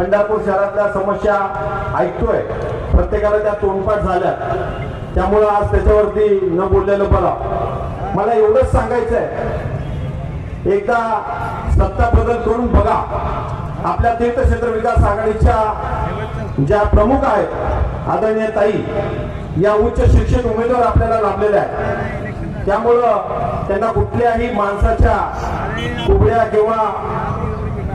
पंढरपूर शहरातल्या समस्या ऐकतोय, प्रत्येकाला त्या तोंडपाठ झाल्या, त्यामुळे आज त्याच्यावरती न बोललेलं बरं. मला एवढंच सांगायचं आहे, एकदा सत्ता बदल करून बघा. आपल्या तीर्थक्षेत्र विकास आघाडीच्या ज्या प्रमुख आहेत आदरणीय ताई, या उच्च शिक्षित उमेदवार आपल्याला लाभलेल्या आहेत, त्यामुळं त्यांना कुठल्याही माणसाच्या कुबड्या किंवा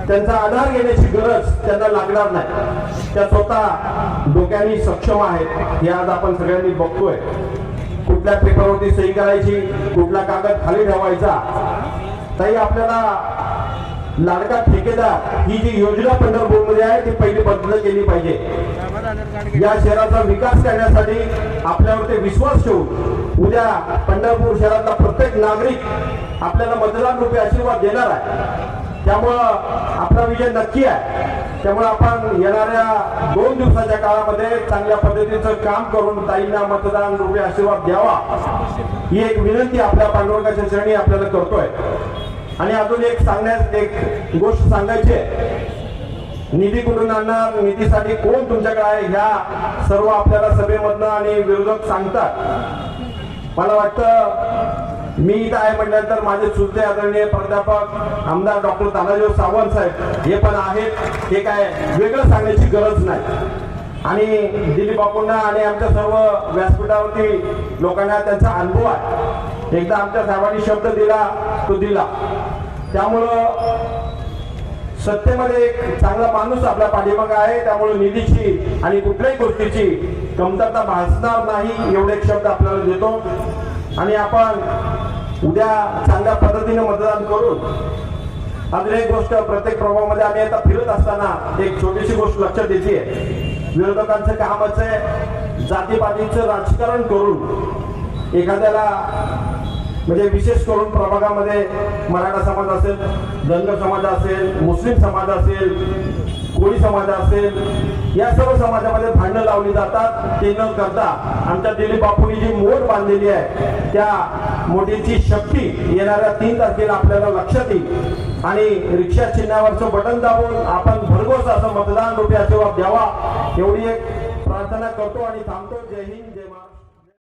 त्यांचा आधार घेण्याची गरज त्यांना लागणार नाही. त्या स्वतः डोक्याने सक्षम आहेत हे आज आपण सगळ्यांनी बघतोय. कुठल्या पेपरवरती सही करायची, कुठला कागद खाली ठेवायचा. ताई, आपल्याला लाडका ठेकेदार ही जी योजना पंढरपूरमध्ये आहे ती पहिली बंद केली पाहिजे. या शहराचा विकास करण्यासाठी आपल्यावरती विश्वास ठेवून उद्या पंढरपूर शहरातला प्रत्येक नागरिक आपल्याला मतदान रूपी आशीर्वाद देणार आहे. त्यामुळं आपला विजय नक्की आहे. त्यामुळे आपण येणाऱ्या 2 दिवसाच्या काळामध्ये चांगल्या पद्धतीचं काम करून ताईंना मतदान रूपी आशीर्वाद द्यावा, ही एक विनंती आपल्या पांडुरंगाच्या चरणी आपल्याला करतोय. आणि अजून एक गोष्ट सांगायची आहे. निधी कुठून आणणार, निधीसाठी कोण तुमच्याकडे आहे, ह्या सर्व आपल्याला सभेमधनं आणि विरोधक सांगतात. मला वाटतं मी इथं आहे म्हटल्यानंतर माझे चुलते आदरणीय प्राध्यापक आमदार डॉक्टर तानाजीराव सावंत साहेब हे पण आहेत. हे काय वेगळं सांगण्याची गरज नाही. आणि दिलीप बापूंना आणि आमच्या सर्व व्यासपीठावरती लोकांना त्यांचा अनुभव आहे. एकदा आमच्या साहेबांनी शब्द दिला तो दिला. त्यामुळं सत्तेमध्ये एक चांगला माणूस आपल्या पाठीमागे आहे. त्यामुळे निधीची आणि कुठल्याही गोष्टीची कमतरता भासणार नाही एवढे शब्द आपल्याला देतो. आणि आपण उद्या चांगल्या पद्धतीने मतदान करून. अजून एक गोष्ट, प्रत्येक प्रभागामध्ये आम्ही आता फिरत असताना एक छोटीशी गोष्ट लक्षात येते. विरोधकांचं कामच आहे जातीपातीचं राजकारण करून एखाद्याला, म्हणजे विशेष करून प्रभागामध्ये मराठा समाज असेल, धनगर समाज असेल, मुस्लिम समाज असेल, कोळी समाज असेल, या सर्व समाजामध्ये भांडणं लावली जातात. ते न करता आमच्या दिलीप बापूंनी जी मोठ बांधलेली आहे त्या मोठीची शक्ती येणाऱ्या 3 तारखेला आपल्याला लक्षात येईल. आणि रिक्षा चिन्हावरचं बटन दाबून आपण भरघोस असं मतदान रूपी आशीर्वाद द्यावा एवढी एक प्रार्थना करतो आणि थांबतो. जय हिंद, जय महाराष्ट्र.